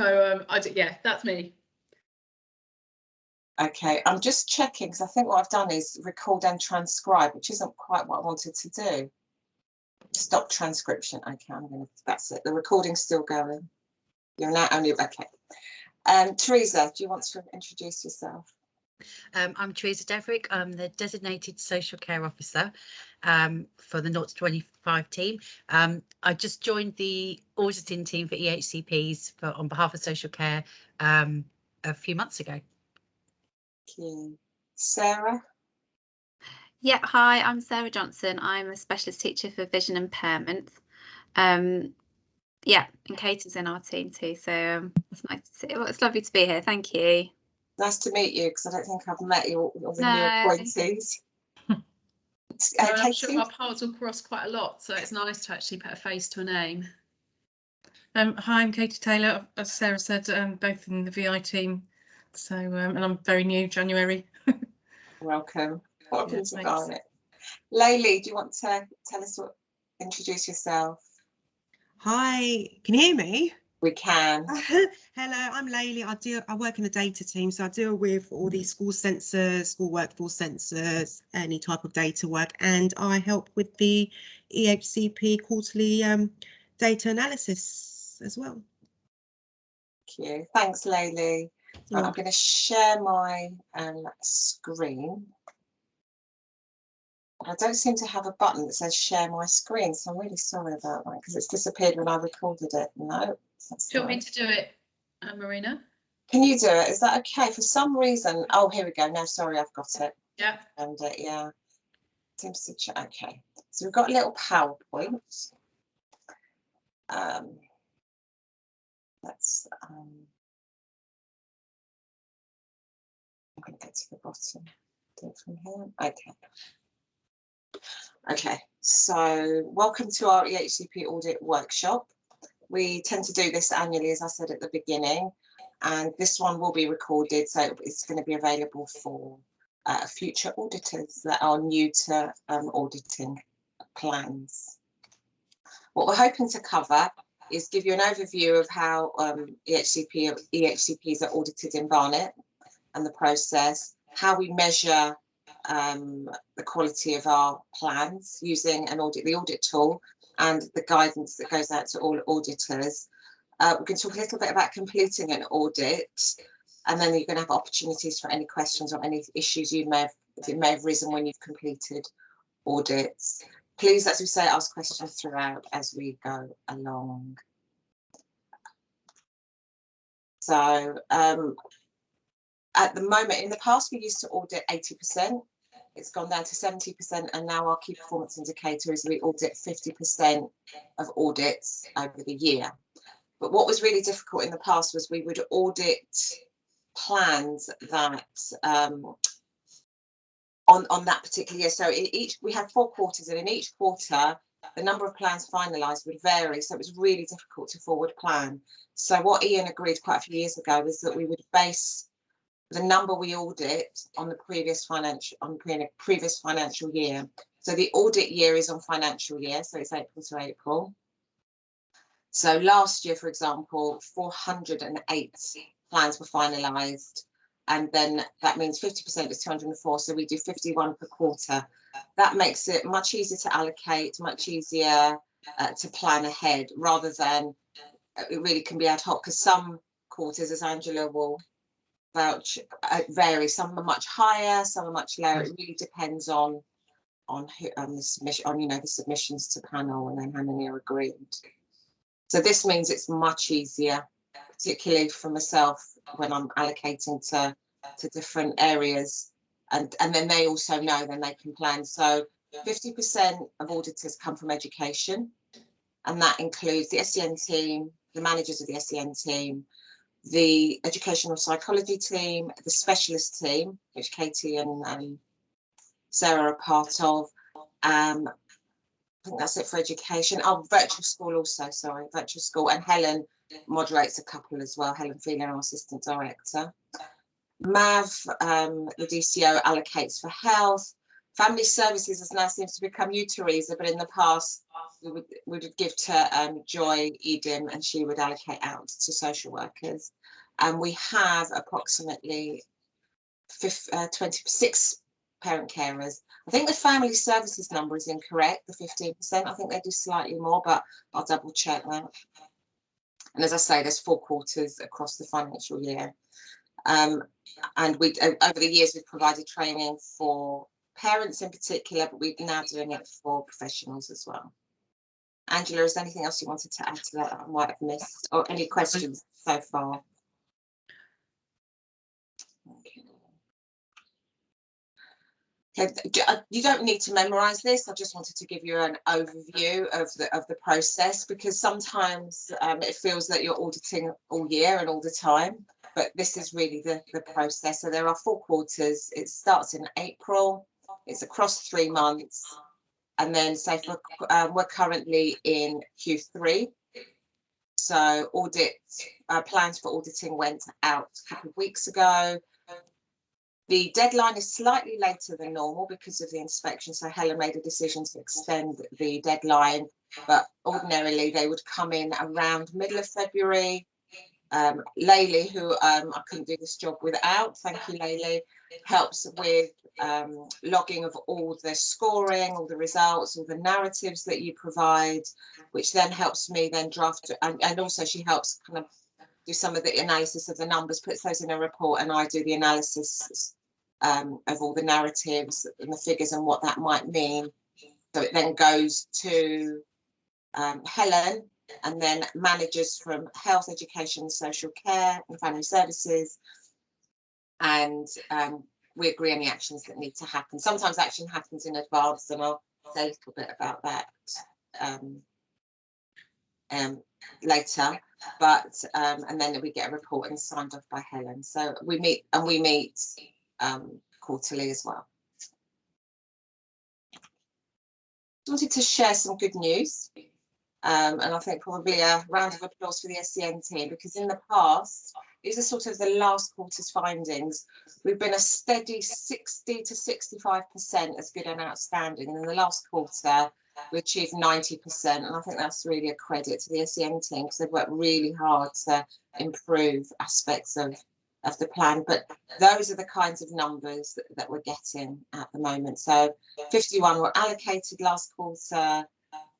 So yeah, that's me. Okay, I'm just checking because I think what I've done is record and transcribe, which isn't quite what I wanted to do. Stop transcription. Okay, that's it. The recording's still going. You're now only okay. Teresa, do you want to introduce yourself? I'm Teresa Deverick. I'm the designated social care officer for the 0 to 25 team. I just joined the auditing team for EHCPs on behalf of social care a few months ago. Thank you. Sarah? Yeah, hi, I'm Sarah Johnson. I'm a specialist teacher for vision impairment. Yeah, and Kate is in our team too, so it's nice to see. Well, it's lovely to be here. Thank you. Nice to meet you, because I don't think I've met you, all the new appointees. I'm sure our paths will cross quite a lot, so it's nice to actually put a face to a name. Hi, I'm Katie Taylor. As Sarah said, both in the VI team. So, and I'm very new, January. Welcome. Welcome to Barnet. Laylee, do you want to tell us introduce yourself? Hi, can you hear me? We can. Hello, I'm Laylee. I work in the data team, so I deal with all the school sensors, school workforce sensors, any type of data work, and I help with the EHCP quarterly data analysis as well. Thank you. Thanks, Laylee. I'm going to share my screen. I don't seem to have a button that says share my screen, so I'm really sorry about that because it's disappeared when I recorded it. No. Do you want me to do it, Marina? Can you do it? Is that okay? For some reason, oh, here we go. No, sorry, I've got it. Yeah. And yeah, seems to okay. So we've got a little PowerPoint. Let's. I'm going to get to the bottom. Do it from here. Okay. Okay, so welcome to our EHCP audit workshop. We tend to do this annually, as I said at the beginning, and this one will be recorded, so it's going to be available for future auditors that are new to auditing plans. What we're hoping to cover is give you an overview of how EHCPs are audited in Barnet and the process, how we measure the quality of our plans using the audit tool and the guidance that goes out to all auditors. We can talk a little bit about completing an audit, and then you're going to have opportunities for any questions or any issues that may have risen when you've completed audits. Please, as we say, ask questions throughout as we go along. So at the moment, in the past, we used to audit 80%. It's gone down to 70%, and now our key performance indicator is we audit 50% of audits over the year. But what was really difficult in the past was we would audit plans that on that particular year. So we had 4 quarters, and in each quarter, the number of plans finalised would vary. So it was really difficult to forward plan. So what Ian agreed quite a few years ago was that we would base the number we audit on the previous financial year. So the audit year is on financial year, so it's April to April. So last year, for example, 408 plans were finalised, and then that means 50% is 204, so we do 51 per quarter. That makes it much easier to allocate, much easier to plan ahead, rather than it really can be ad hoc, because some quarters, as Angela will vouch, vary. Some are much higher, some are much lower. It really depends on the submission, on the submissions to panel, and then how many are agreed. So this means it's much easier, particularly for myself when I'm allocating to different areas, and then they also know, then they can plan. So 50% of auditors come from education, and that includes the SEN team, the managers of the SEN team, the educational psychology team, the specialist team, which Katie and Sarah are part of. I think that's it for education. Oh, virtual school also, sorry, virtual school. And Helen moderates a couple as well, Helen Phelan, our assistant director. Mav, the DCO, allocates for health. Family services now seems to become you, Teresa, but in the past, we would give to Joy Edom, and she would allocate out to social workers. And we have approximately 26 parent carers. I think the family services number is incorrect, the 15%. I think they do slightly more, but I'll double check that. And as I say, there's 4 quarters across the financial year. And we, over the years, we've provided training for parents in particular, but we're now doing it for professionals as well. Angela, is there anything else you wanted to add to that I might have missed, or any questions so far? Okay. You don't need to memorize this. I just wanted to give you an overview of the process, because sometimes it feels that you're auditing all year and all the time, but this is really the process. So there are 4 quarters. It starts in April. It's across 3 months. And then say for, we're currently in Q3. So audit plans for auditing went out a couple of weeks ago. The deadline is slightly later than normal because of the inspection. So Helen made a decision to extend the deadline, but ordinarily they would come in around middle of February. Laylee, who I couldn't do this job without, thank you Laylee, helps with logging of all the scoring, all the results, all the narratives that you provide, which then helps me then draft, and also she helps kind of do some of the analysis of the numbers, puts those in a report, and I do the analysis of all the narratives and the figures and what that might mean. So it then goes to Helen, and then managers from health, education, social care and family services, and we agree on the actions that need to happen. Sometimes action happens in advance, and I'll say a little bit about that later, but and then we get a report and signed off by Helen. So we meet quarterly as well. Wanted to share some good news, and I think probably a round of applause for the SEN team, because in the past, these are sort of the last quarter's findings. We've been a steady 60 to 65% as good and outstanding, and in the last quarter we achieved 90%, and I think that's really a credit to the SEN team, because they've worked really hard to improve aspects of the plan. But those are the kinds of numbers that we're getting at the moment. So 51 were allocated last quarter.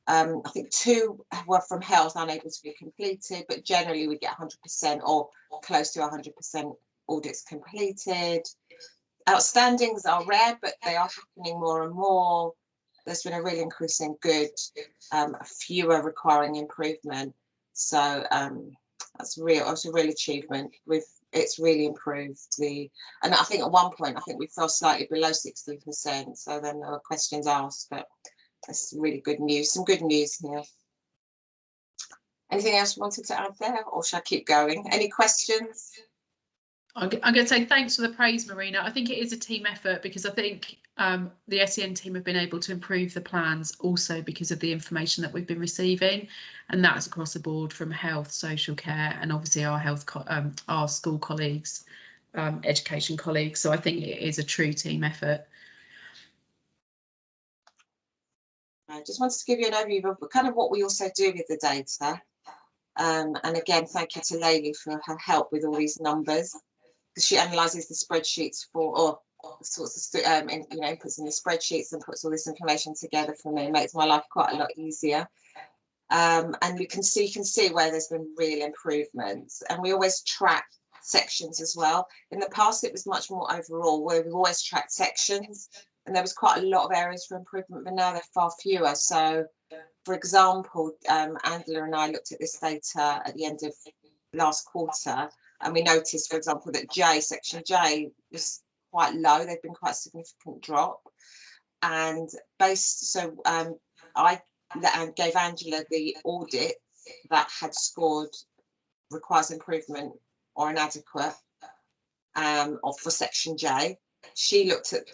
I think 2 were from health, unable to be completed, but generally we get 100% or close to 100% audits completed. Outstandings are rare, but they are happening more and more. There's been a real increase in good, fewer requiring improvement. So that's a real achievement. It's really improved and I think at one point I think we fell slightly below 60%. So then there were questions asked, but that's really good news. Some good news here. Anything else you wanted to add there, or shall I keep going? Any questions? I'm going to say thanks for the praise, Marina. I think it is a team effort, because I think the SEN team have been able to improve the plans also because of the information that we've been receiving, and that's across the board from health, social care, and obviously our our school colleagues, education colleagues. So I think it is a true team effort. I just wanted to give you an overview of kind of what we also do with the data. And again, thank you to Laylee for her help with all these numbers, because she analyses the spreadsheets or sorts of inputs in the spreadsheets and puts all this information together for me. It makes my life quite a lot easier. And you can see where there's been real improvements, and we always track sections as well. In the past it was much more overall, where we've always tracked sections, and there was quite a lot of areas for improvement, but now they're far fewer. So for example, Angela and I looked at this data at the end of last quarter, and we noticed, for example, that section J was quite low. There'd been quite a significant drop, and I gave Angela the audit that had scored requires improvement or inadequate for section J. She looked at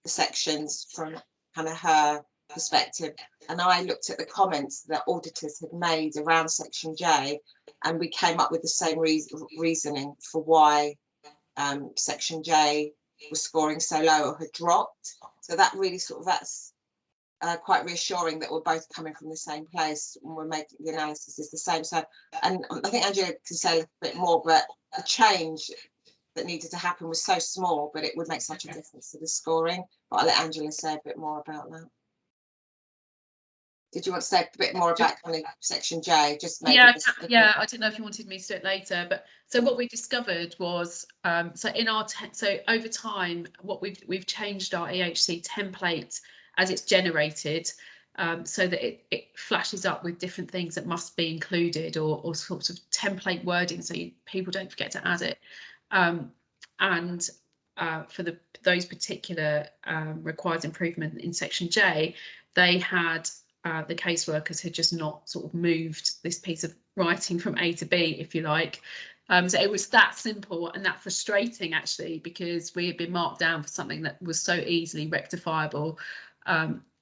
the sections from kind of her perspective, and I looked at the comments that auditors had made around section J, and we came up with the same reasoning for why section J was scoring so low or had dropped. So that really that's quite reassuring that we're both coming from the same place when we're making the analysis is the same. So, and I think Angela can say a little bit more, but the change that needed to happen was so small, but it would make such a difference to the scoring. But I'll let Angela say a bit more about that. Did you want to say a bit more about kind of section J? Just maybe yeah. I didn't know if you wanted me to do it later, but so what we discovered was so in our so over time, what we've changed our EHC template as it's generated, so that it flashes up with different things that must be included, or sorts of template wording, so people don't forget to add it. And for those particular requires improvement in section J, they had the caseworkers had just not sort of moved this piece of writing from A to B, if you like. So it was that simple and that frustrating, actually, because we had been marked down for something that was so easily rectifiable.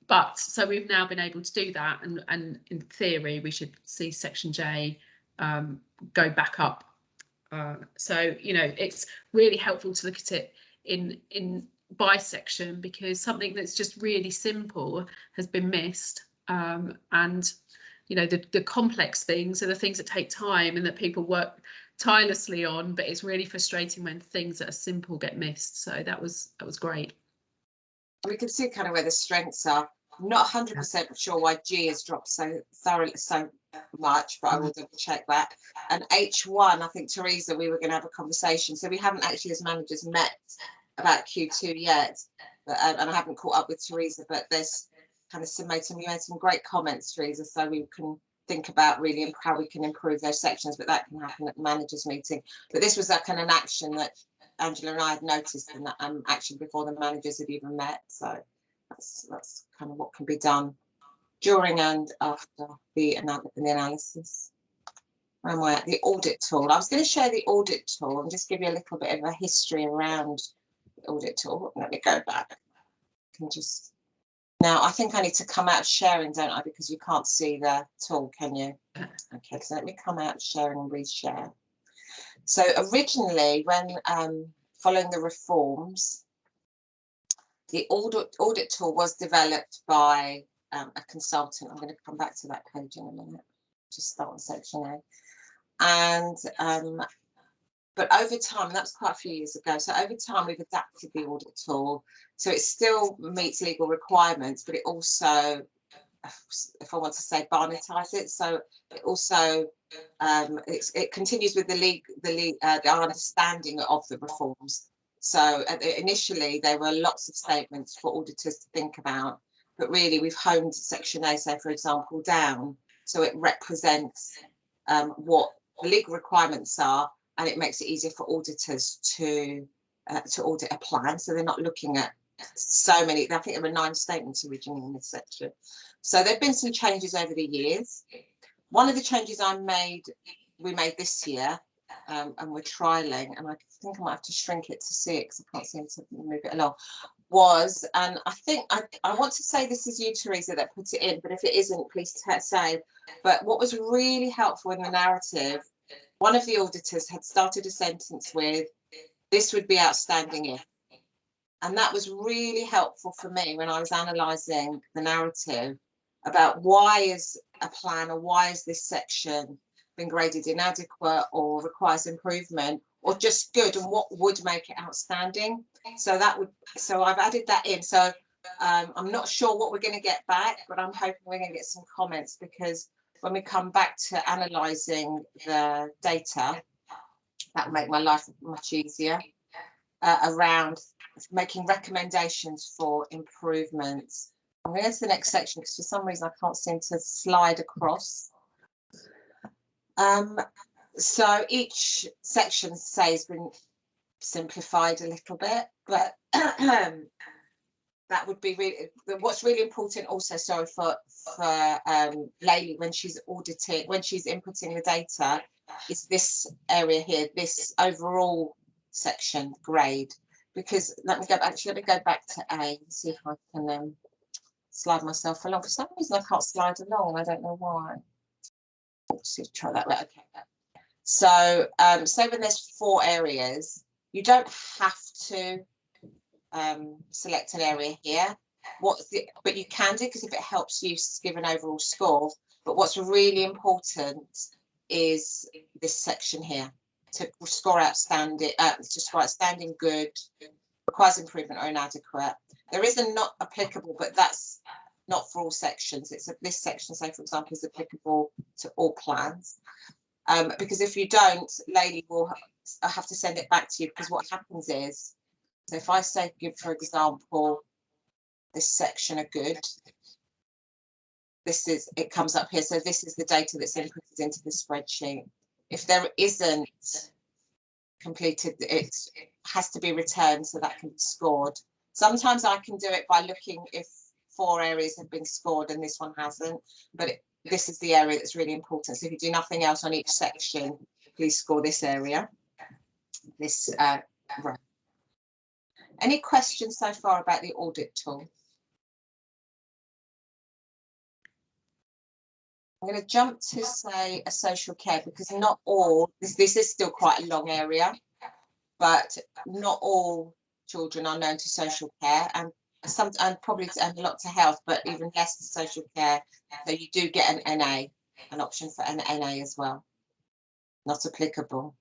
But so we've now been able to do that, and in theory we should see section J go back up. So, you know, it's really helpful to look at it in by section, because something that's just really simple has been missed. And, you know, the complex things are the things that take time and that people work tirelessly on, but it's really frustrating when things that are simple get missed. So that was great. We can see kind of where the strengths are. I'm not 100% sure why G has dropped so much, but I will double check that. And H1, I think, Teresa, we were going to have a conversation. So we haven't actually, as managers, met about Q2 yet, but, and I haven't caught up with Teresa, but there's kind of you made some great comments, Teresa, so we can think about really how we can improve those sections, but that can happen at the managers meeting. But this was that kind of an action that Angela and I had noticed in that action before the managers had even met. So that's kind of what can be done during and after the analysis. Where am I at? The audit tool. I was going to share the audit tool and just give you a little bit of a history around the audit tool. Let me go back. I can just now, I think I need to come out of sharing, don't I? Because you can't see the tool, can you? Okay, so let me come out of sharing and reshare. So originally, when following the reforms, the audit tool was developed by a consultant. I'm going to come back to that page in a minute. Just start on section A. And but over time, that's quite a few years ago. So over time, we've adapted the audit tool. So it still meets legal requirements, but it also, if I want to say, barnetize it. So it also, it continues with our understanding of the reforms. So initially, there were lots of statements for auditors to think about, but really we've honed section A, say, for example, down. So it represents what the legal requirements are, and it makes it easier for auditors to audit a plan. So they're not looking at so many. I think there were 9 statements originally in this section. So there have been some changes over the years. One of the changes we made this year, and we're trialing, and I think I might have to shrink it to see it because I can't seem to move it along, was, and I think I want to say this is you, Teresa, that put it in, but if it isn't, please say. But what was really helpful in the narrative, one of the auditors had started a sentence with, "This would be outstanding if." And that was really helpful for me when I was analysing the narrative about why is a plan, or why is this section been graded inadequate or requires improvement, or just good, and what would make it outstanding. So I've added that in. So I'm not sure what we're going to get back, but I'm hoping we're going to get some comments, because when we come back to analysing the data, that will make my life much easier around making recommendations for improvements. I'm going to go to the next section because for some reason I can't seem to slide across. So each section, say, has been simplified a little bit, but that would be really what's really important also. Sorry for Layli, when she's auditing, when she's inputting the data, is this area here, this overall section grade. Because let me go back to A and see if I can slide myself along. For some reason I can't slide along, I don't know why. Let's try that. Okay. So say when there's 4 areas, you don't have to select an area here, but you can do, because if it helps you give an overall score. But what's really important is this section here, to score outstanding, good, requires improvement, or inadequate. There is a not applicable, but that's not for all sections. This section, say for example, is applicable to all plans. Because if you don't, Laylee will have to send it back to you, because what happens is, so if I say, for example, this section are good, it comes up here. So this is the data that's inputted into the spreadsheet. If there isn't completed, it has to be returned so that can be scored. Sometimes I can do it by looking if 4 areas have been scored and this one hasn't, but this is the area that's really important. So if you do nothing else on each section, please score this area, this row. Any questions so far about the audit tool? I'm going to jump to say a social care, because not all, this is still quite a long area, but not all children are known to social care, and probably a lot to health, but even less to social care. So you do get an NA, an option for an NA as well. Not applicable.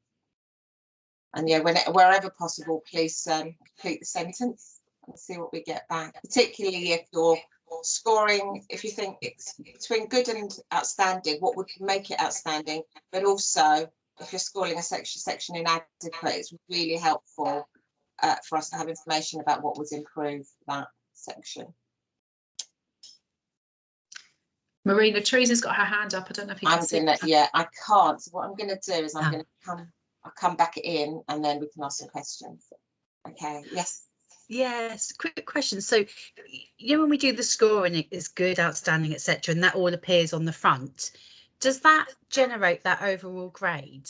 And yeah, wherever possible, please complete the sentence and see what we get back. Particularly if you're scoring, if you think it's between good and outstanding, what would make it outstanding, but also if you're scoring a section inadequate, it's really helpful for us to have information about what would improve that section. Marina, Teresa's got her hand up. I don't know if you can see. Yeah, I can't. So what I'm going to do is I'll come back in, and then we can ask some questions. Okay. Yes, quick question. So when we do the scoring, it is good, outstanding, etc., and that all appears on the front, does that generate that overall grade,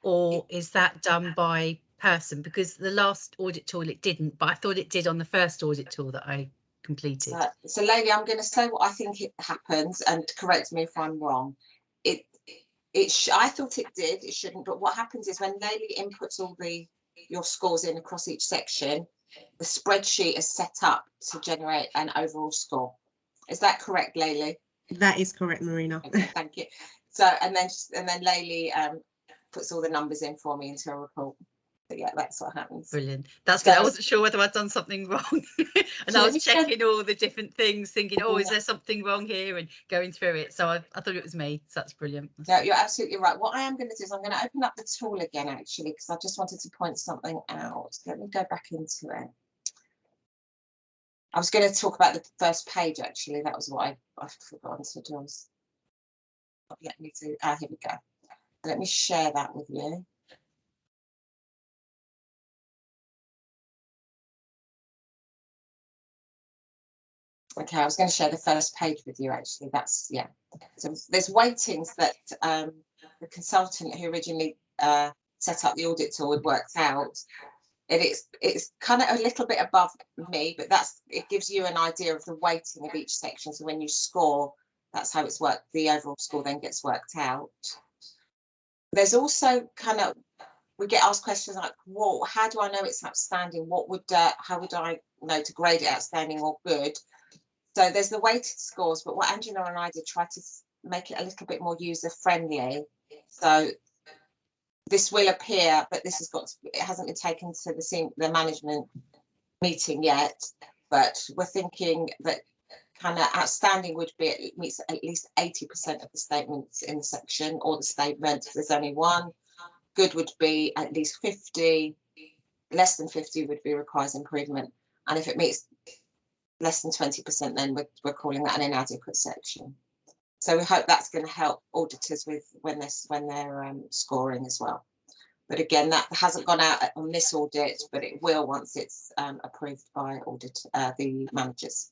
or is that done by person? Because the last audit tool it didn't, but I thought it did on the first audit tool that I completed. So Laylee, I'm going to say what I think it happens, and correct me if I'm wrong. I thought it did, it shouldn't, but what happens is when Laylee inputs all your scores in across each section, the spreadsheet is set up to generate an overall score. Is that correct, Laylee? That is correct, Marina. Okay, thank you. So and then Laylee puts all the numbers in for me into a report. But yeah, that's what happens. Brilliant. That's good. I wasn't sure whether I'd done something wrong. And I was checking all the different things, thinking, oh, is there something wrong here, and going through it. So I thought it was me. So that's brilliant. No, you're absolutely right. What I am going to do is I'm going to open up the tool again, actually, because I just wanted to point something out. Let me go back into it. I was going to talk about the first page, actually. That was what I've forgotten to do. Here we go. Let me share that with you. Okay, I was going to share the first page with you, actually. That's, yeah. So there's weightings that the consultant who originally set up the audit tool had worked out. It's kind of a little bit above me, but it gives you an idea of the weighting of each section. So when you score, that's how it's worked. The overall score then gets worked out. There's also we get asked questions like, well, how do I know it's outstanding? How would I know to grade it outstanding or good? So there's the weighted scores, but what Angela and I did try to make it a little bit more user friendly. So this will appear, but this it hasn't been taken to the management meeting yet. But we're thinking that kind of outstanding would be it meets at least 80% of the statements in the section, or the statement if there's only one. Good would be at least 50. Less than 50 would be requires improvement, and if it meets less than 20%, then we're calling that an inadequate section. So we hope that's going to help auditors with when they're scoring as well. But again, that hasn't gone out on this audit, but it will once it's approved by the managers.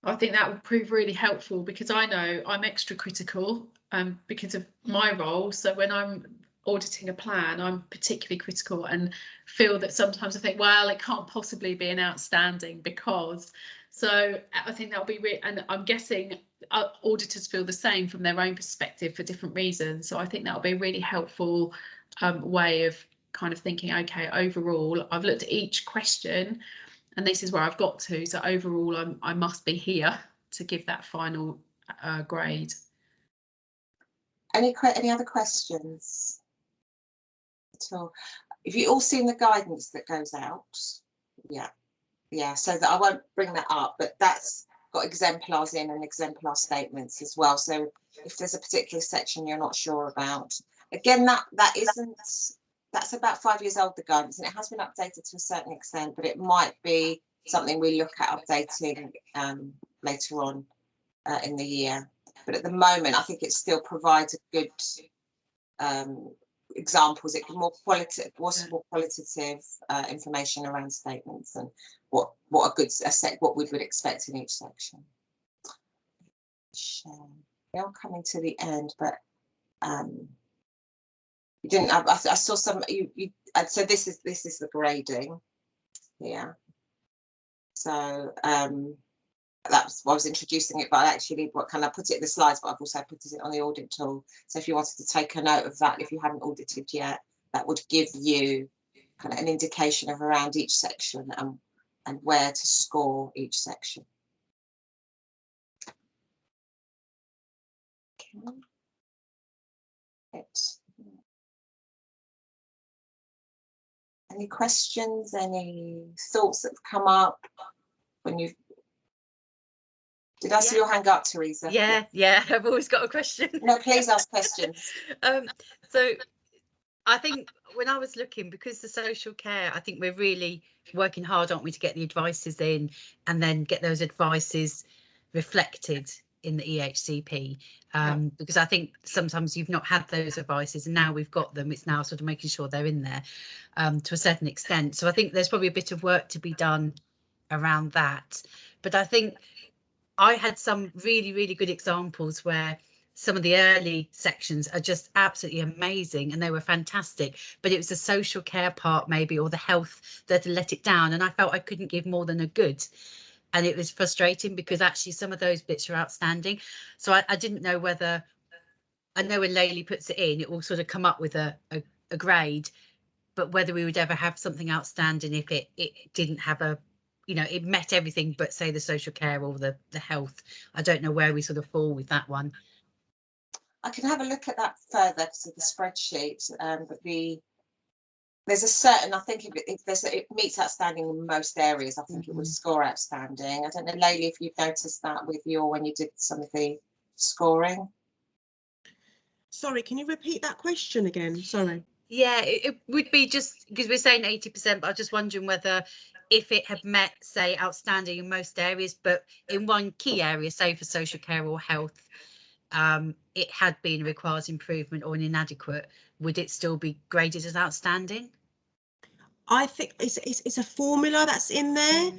I think that would prove really helpful, because I know I'm extra critical because of my role. So when I'm auditing a plan, I'm particularly critical and feel that sometimes I think, well, it can't possibly be an outstanding because. So I think that'll be and I'm guessing auditors feel the same from their own perspective for different reasons. So I think that'll be a really helpful way of kind of thinking, okay, overall, I've looked at each question and this is where I've got to. So overall, I must be here to give that final grade. Any other questions at all? Have you all seen the guidance that goes out? Yeah. So that I won't bring that up, but that's got exemplars in and exemplar statements as well. So if there's a particular section you're not sure about, again, that's about 5 years old, the guidance, and it has been updated to a certain extent, but it might be something we look at updating later on in the year. But at the moment, I think it still provides a good examples. It can more qualitative information around statements and what we would expect in each section. We are coming to the end, but you didn't. I saw some. So this is the grading. Yeah. So that's why I was introducing it, but actually, what can I put it in the slides? But I've also put it on the audit tool. So if you wanted to take a note of that, if you haven't audited yet, that would give you kind of an indication of around each section and where to score each section. Okay. Any questions? Any thoughts that have come up when you've? Did I see your hand up, Teresa? Yeah, I've always got a question. No, please ask questions. So I think when I was looking, because the social care, I think we're really working hard, aren't we, to get the advices in and then get those advices reflected in the EHCP. Because I think sometimes you've not had those advices and now we've got them. It's now sort of making sure they're in there to a certain extent. So I think there's probably a bit of work to be done around that. But I think I had some really, really good examples where some of the early sections are just absolutely amazing and they were fantastic, but it was the social care part maybe, or the health, that let it down, and I felt I couldn't give more than a good, and it was frustrating because actually some of those bits are outstanding. So I didn't know whether, I know when Laylee puts it in, it will sort of come up with a grade, but whether we would ever have something outstanding if it didn't have a, you know, it met everything but say the social care or the health. I don't know where we sort of fall with that one. I can have a look at that further to the spreadsheet, but there's a certain, I think it meets outstanding in most areas. I think it would score outstanding. I don't know, Laylee, if you've noticed that with when you did some of the scoring. Sorry, can you repeat that question again? Sorry. Yeah, it would be just because we're saying 80%, but I'm just wondering whether if it had met, say, outstanding in most areas, but in one key area, say for social care or health, it had been requires improvement or an inadequate, would it still be graded as outstanding? I think it's a formula that's in there.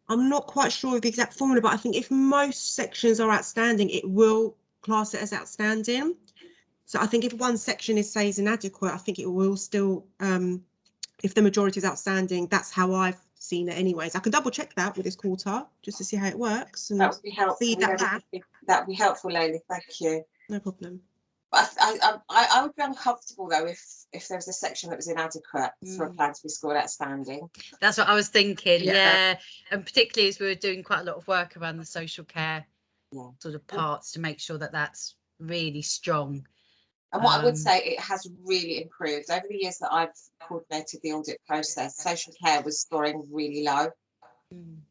I'm not quite sure of the exact formula, but I think if most sections are outstanding, it will class it as outstanding. So I think if one section says inadequate, I think it will still, if the majority is outstanding, that's how I've seen it anyways. I can double check that with this quarter just to see how it works. And that would be helpful. That would be helpful, Laylee. Thank you. No problem. But I would be uncomfortable though if there was a section that was inadequate for a plan to be scored outstanding. That's what I was thinking. Yeah. And particularly as we were doing quite a lot of work around the social care sort of parts to make sure that that's really strong. And what I would say, it has really improved over the years that I've coordinated the audit process. Social care was scoring really low.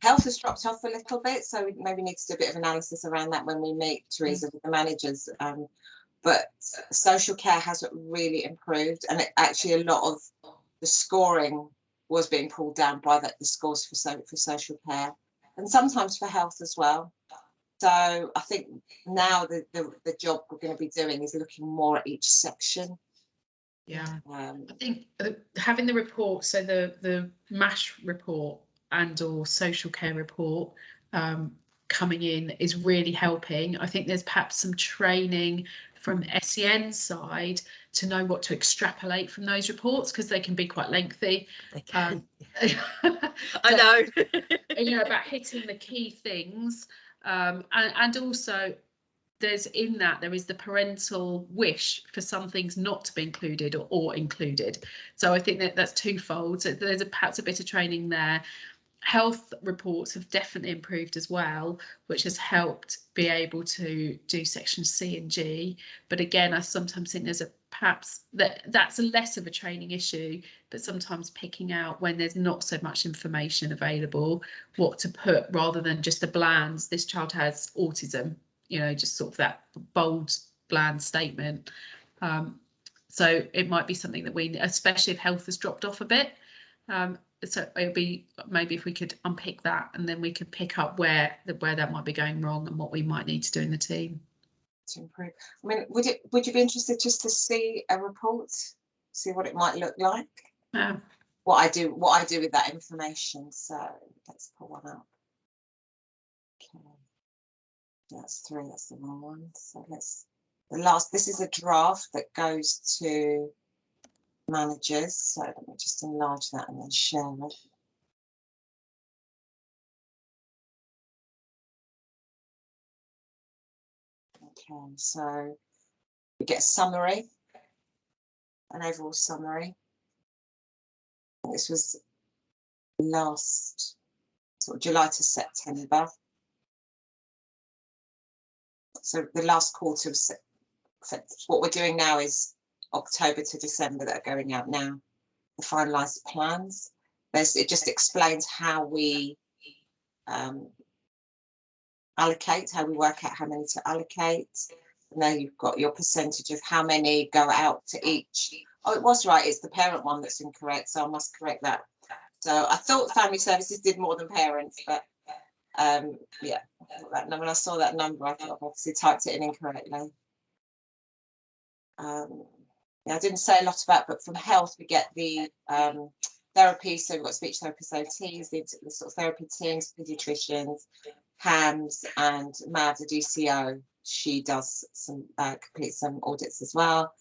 Health has dropped off a little bit, so we maybe need to do a bit of analysis around that when we meet Teresa with the managers. But social care has really improved, and actually a lot of the scoring was being pulled down by the scores for social care, and sometimes for health as well. So I think now the job we're going to be doing is looking more at each section. Yeah, I think having the report, so the MASH report and or social care report coming in is really helping. I think there's perhaps some training from SEN side to know what to extrapolate from those reports, because they can be quite lengthy. They can. I know. You know, about hitting the key things. And also there is the parental wish for some things not to be included or included. So I think that's twofold. So there's perhaps a bit of training there. health reports have definitely improved as well, which has helped be able to do section C and G. But again, I sometimes think there's perhaps that's a less of a training issue, but sometimes picking out when there's not so much information available, what to put rather than just the bland, this child has autism, you know, just sort of that bold, bland statement. So it might be something that we, especially if health has dropped off a bit. So it'll be maybe if we could unpick that, and then we could pick up where that might be going wrong and what we might need to do in the team to improve. I mean, would you be interested just to see a report, see what it might look like? Yeah. What I do with that information. So let's pull one up. Okay, that's 3. That's the wrong one. So this is a draft that goes to managers. So let me just enlarge that and then share it. Okay, so we get a summary, an overall summary. This was last sort of July to September. So the last quarter of what we're doing now is October to December that are going out now, the finalised plans. It just explains how we allocate, how we work out how many to allocate. And then you've got your percentage of how many go out to each. Oh, it was right, it's the parent one that's incorrect, so I must correct that. So I thought family services did more than parents, but yeah, when I saw that number, I thought I've obviously typed it in incorrectly. Yeah, I didn't say a lot about, but from health we get the therapy. So we've got speech therapists, OTs, the sort of therapy teams, paediatricians, CAMS, and Mav, the DCO. She does some complete some audits as well.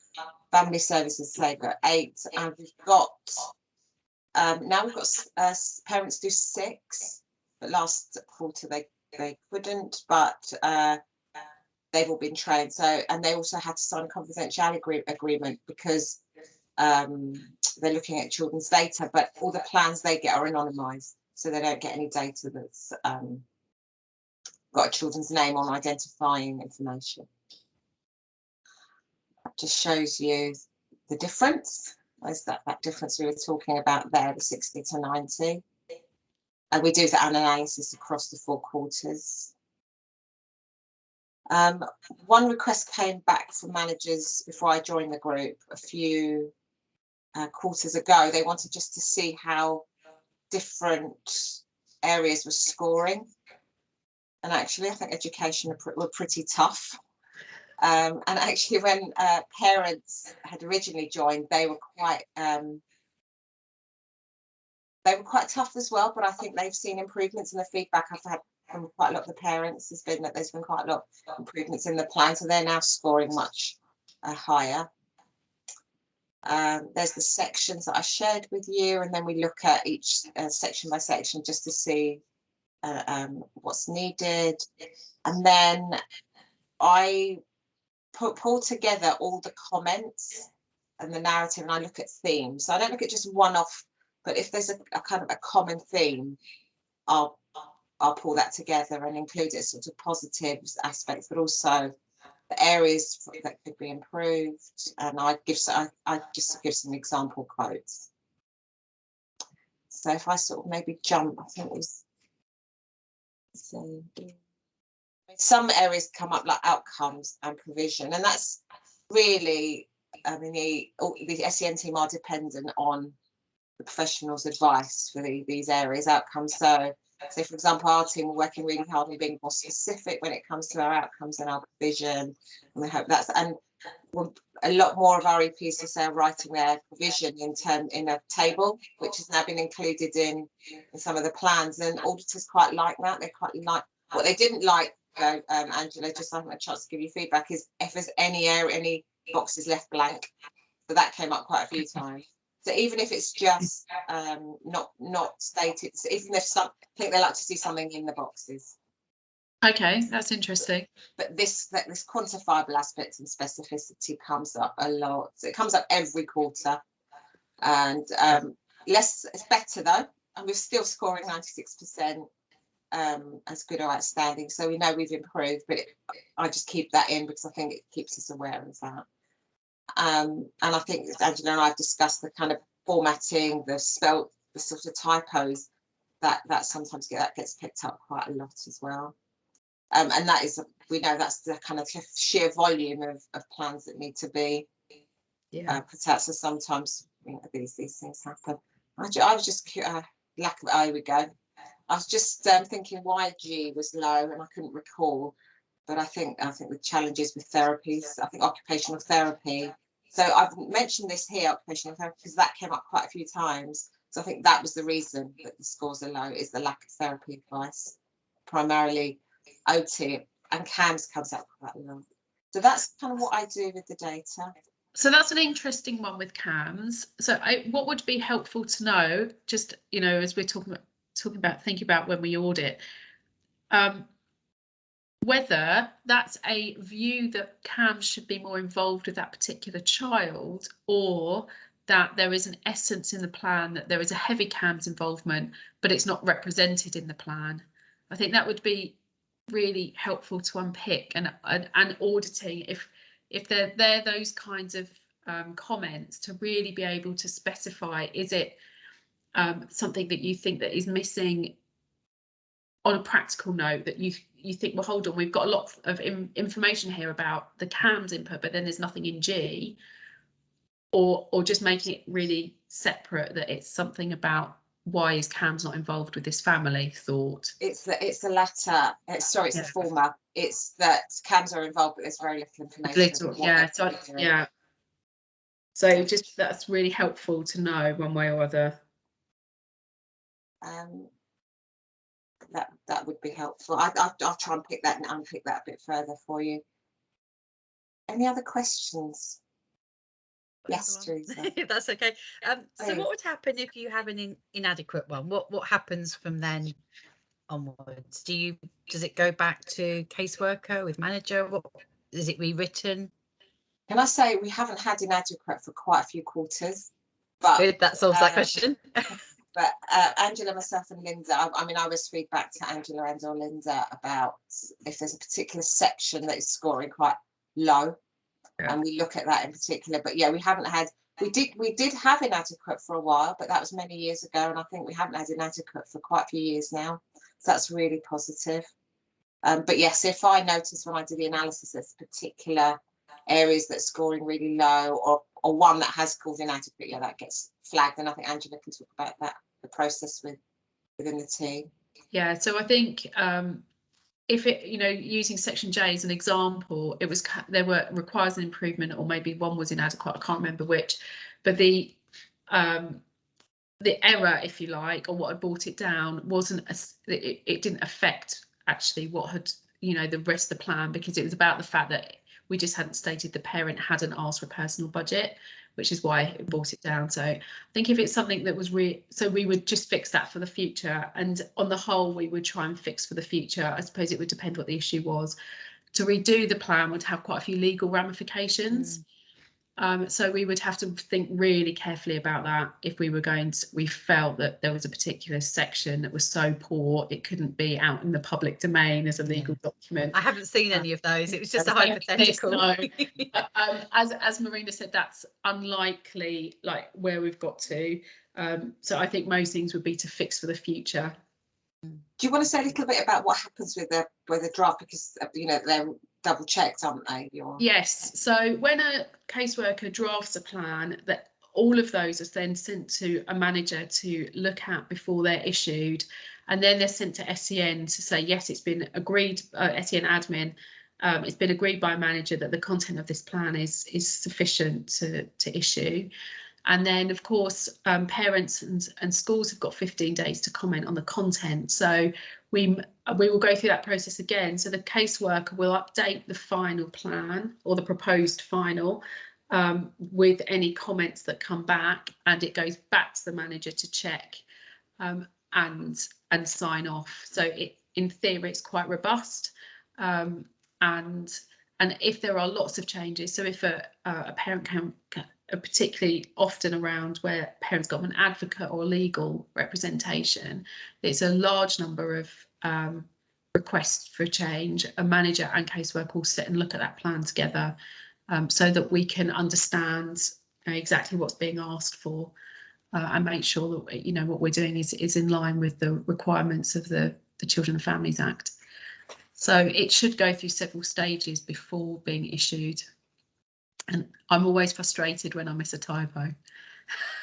Family services, so they've got 8, and we've got now we've got parents do 6, but last quarter they couldn't, but they've all been trained. So, and they also had to sign a confidentiality agreement because they're looking at children's data, but all the plans they get are anonymised, so they don't get any data that's got a children's name on identifying information. That just shows you the difference. Where's that difference we were talking about there, the 60 to 90? And we do the analysis across the 4 quarters. One request came back from managers before I joined the group a few quarters ago. They wanted just to see how different areas were scoring. And actually, I think education were pretty tough. And actually, when parents had originally joined, they were quite tough as well. But I think they've seen improvements in the feedback I've had from quite a lot of the parents has been that there's been quite a lot of improvements in the plan, so they're now scoring much higher. There's the sections that I shared with you, and then we look at each section by section just to see what's needed. And then I pull together all the comments and the narrative, and I look at themes. So I don't look at just one-off, but if there's a kind of a common theme, I'll pull that together and include it sort of positive aspects, but also the areas that could be improved. And I just give some example quotes. So if I sort of maybe jump, I think it was, so some areas come up like outcomes and provision, and that's really, I mean, the SEN team are dependent on the professionals' advice for these areas, outcomes. So for example, our team are working really hard on being more specific when it comes to our outcomes and our provision, and we hope that's, and a lot more of our EPs are writing their provision in a table, which has now been included in some of the plans, and auditors quite like that. They quite like what they didn't like, Angela, just having a chance to give you feedback, is if there's any boxes left blank. So that came up quite a few times. So even if it's just not stated, so even if I think they like to see something in the boxes. Okay, that's interesting. But this quantifiable aspect and specificity comes up a lot. So it comes up every quarter, and it's better though. and we're still scoring 96%. As good or outstanding, so we know we've improved, but I just keep that in because I think it keeps us aware of that. And I think Angela and I have discussed the kind of formatting, the sort of typos that sometimes gets picked up quite a lot as well. And that is, we know that's the kind of sheer volume of plans that need to be put out. So sometimes these things happen. I was just lack of. Oh, here we go. I was just thinking why G was low, and I couldn't recall. But I think the challenges with therapies. I think occupational therapy. So I've mentioned this here, occupational therapy, because that came up quite a few times. So I think that was the reason that the scores are low, is the lack of therapy advice, primarily OT, and CAMS comes up quite a lot. So that's kind of what I do with the data. So that's an interesting one with CAMS. So what would be helpful to know, just, as we're thinking about when we audit, whether that's a view that CAMS should be more involved with that particular child, or that there is an essence in the plan that there is a heavy CAMS involvement, but it's not represented in the plan. I think that would be really helpful to unpick, and auditing, if they're those kinds of comments, to really be able to specify, is it something that you think that is missing on a practical note, that you think, well, hold on, we've got a lot of information here about the CAMS input, but then there's nothing in G, or just making it really separate, that it's something about why is CAMS not involved with this family thought. It's the latter. It's the former. It's that CAMS are involved, but there's very little information. So just that's really helpful to know one way or other. That would be helpful. I'll try and unpick that a bit further for you. Any other questions? Yes, Teresa. That's okay. So what would happen if you have an inadequate one? What happens from then onwards? Does it go back to caseworker with manager? What is it rewritten? Can I say we haven't had inadequate for quite a few quarters? But good, that solves that question. But Angela, myself and Linda, I always feed back to Angela and or Linda about if there's a particular section that is scoring quite low, and we look at that in particular. But yeah, we haven't had, we did have inadequate for a while, but that was many years ago, and I think we haven't had inadequate for quite a few years now. So that's really positive. But yes, if I notice when I do the analysis there's particular areas that are scoring really low, or one that has scored inadequate, yeah, that gets flagged, and I think Angela can talk about that, the process within the team. Yeah, so I think if it, using section J as an example, requires an improvement, or maybe one was inadequate, I can't remember which, but the error, if you like, or what had brought it down it didn't affect actually what had, the rest of the plan, because it was about the fact that we just hadn't stated the parent hadn't asked for a personal budget, which is why it brought it down. So I think if it's something that was so we would just fix that for the future, and on the whole we would try and fix for the future. I suppose it would depend what the issue was. To redo the plan would have quite a few legal ramifications. So we would have to think really carefully about that if we felt that there was a particular section that was so poor it couldn't be out in the public domain as a legal document. I haven't seen any of those. It was just a hypothetical. No. As Marina said, that's unlikely, like where we've got to. So I think most things would be to fix for the future. Do you want to say a little bit about what happens with the draft, because they're double checked, aren't they? Yes. So when a caseworker drafts a plan, that all of those are then sent to a manager to look at before they're issued, and then they're sent to SEN to say yes, it's been agreed. SEN admin, it's been agreed by a manager that the content of this plan is sufficient to issue. And then, of course, parents and schools have got 15 days to comment on the content. So we will go through that process again. So the caseworker will update the final plan, or the proposed final, with any comments that come back, and it goes back to the manager to check and sign off. So in theory, it's quite robust. And if there are lots of changes, so if a parent particularly often around where parents got an advocate or legal representation, it's a large number of requests for change. A manager and caseworker will sit and look at that plan together, so that we can understand exactly what's being asked for, and make sure that, you know, what we're doing is in line with the requirements of the Children and Families Act. So it should go through several stages before being issued. And I'm always frustrated when I miss a typo.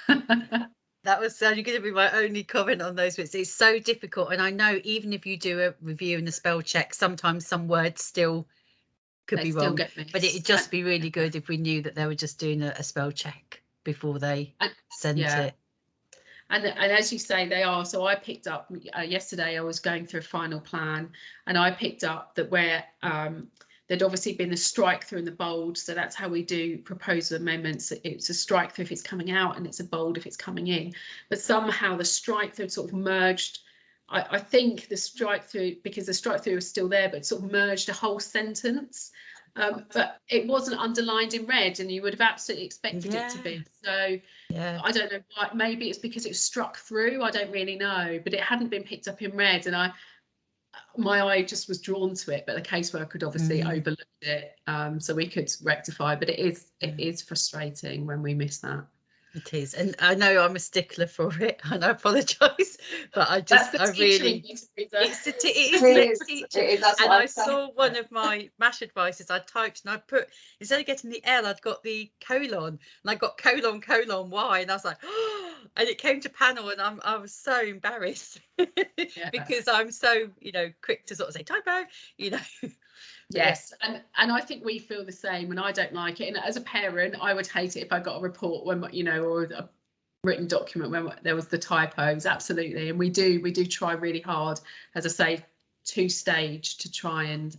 That was only going to be my only comment on those bits. It's so difficult. And I know even if you do a review and a spell check, sometimes some words still could be wrong. But it'd just be really good if we knew that they were just doing a spell check before they sent it. And as you say, they are. So I picked up yesterday, I was going through a final plan, and I picked up that where there'd obviously been a strike through in the bold. So that's how we do proposal amendments. It's a strike through if it's coming out, and it's a bold if it's coming in. But somehow the strike through sort of merged. I think the strike through, because the strike through was still there, but sort of merged a whole sentence. But it wasn't underlined in red, and you would have absolutely expected it to be. So I don't know why. Maybe it's because it was struck through. I don't really know, but it hadn't been picked up in red, and my eye just was drawn to it. But the caseworker had obviously overlooked it, so we could rectify. But it is frustrating when we miss that. It is, and I know I'm a stickler for it, and I apologise, but I really, and I saw one of my MASH advices. I typed and I put, instead of getting the L, I'd got the colon, and I got colon Y, and I was like, oh, and it came to panel, and I was so embarrassed because I'm so, you know, quick to sort of say typo, you know. Yes, and I think we feel the same, and I don't like it. And as a parent, I would hate it if I got a report when, you know, or a written document when there was the typos. Absolutely, and we do try really hard, as I say, two-stage to try and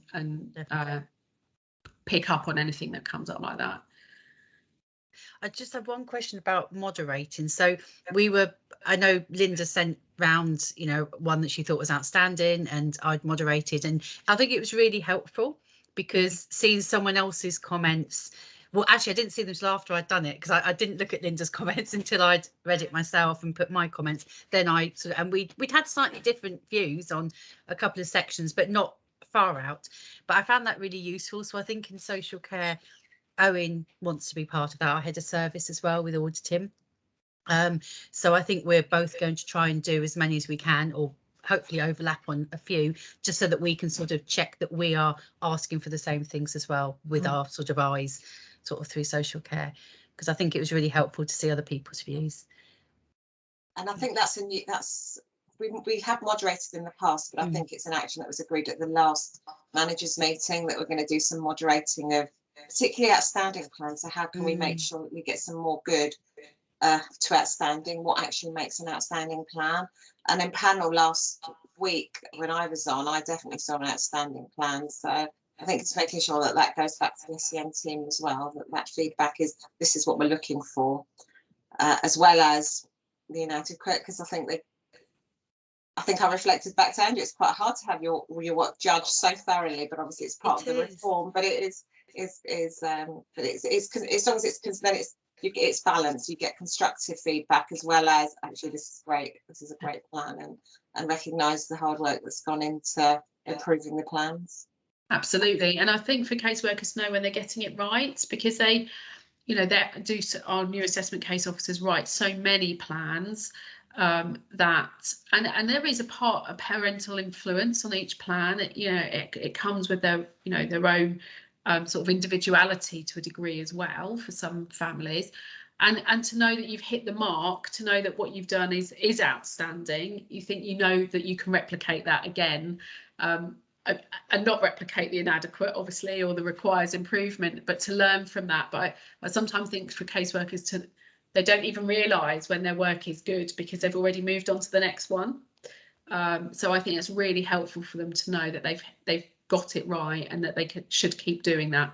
pick up on anything that comes up like that. I just have one question about moderating. So I know Linda sent round, you know, one that she thought was outstanding, and I'd moderated, and I think it was really helpful because seeing someone else's comments, well, actually I didn't see them till after I'd done it, because I didn't look at Linda's comments until I'd read it myself and put my comments. Then I sort of, and we'd had slightly different views on a couple of sections, but not far out. But I found that really useful. So I think in social care, Owen wants to be part of that, our head of service as well, with auditing. So I think we're both going to try and do as many as we can, or hopefully overlap on a few, just so that we can sort of check that we are asking for the same things as well with our sort of eyes, sort of through social care, because I think it was really helpful to see other people's views. And I think we have moderated in the past, but I think it's an action that was agreed at the last managers meeting, that we're going to do some moderating of particularly outstanding plans. So how can we make sure that we get some more good to outstanding, what actually makes an outstanding plan? And in panel last week when I was on, I definitely saw an outstanding plan. So I think it's making sure that that goes back to the SEN team as well, that feedback is, this is what we're looking for, as well as the United Credit, because I think I reflected back to Andrew, it's quite hard to have your work judged so thoroughly, but obviously it's part of the reform. But it is as long as it's balanced, you get constructive feedback as well as, actually this is great, this is a great plan, and recognise the hard work that's gone into improving the plans. Absolutely, and I think for caseworkers to know when they're getting it right, because they, you know, our new assessment case officers write so many plans that, and there is a parental influence on each plan. You know, it comes with their, you know, their own sort of individuality to a degree as well for some families, and to know that you've hit the mark, to know that what you've done is outstanding. You think, you know, that you can replicate that again, and not replicate the inadequate, obviously, or the requires improvement, but to learn from that. But I sometimes think for caseworkers, they don't even realise when their work is good because they've already moved on to the next one. So I think it's really helpful for them to know that they've got it right, and that they should keep doing that.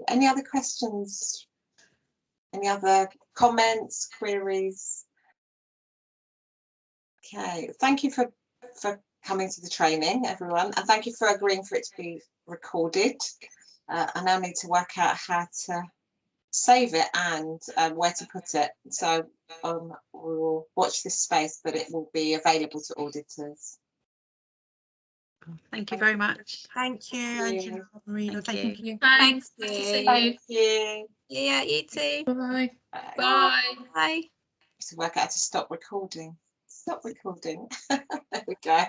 Any other questions? Any other comments, queries? Okay, thank you for coming to the training, everyone, and thank you for agreeing for it to be recorded. I now need to work out how to save it and where to put it. So we will watch this space, but it will be available to auditors. Thank you very much. Thank you, Thank you. Angela, Marina. Thank you. Thanks. Thank Good to you. see you. Thank you. Yeah, you too. Bye. Bye. Bye. To work out how to stop recording. Stop recording. There we go.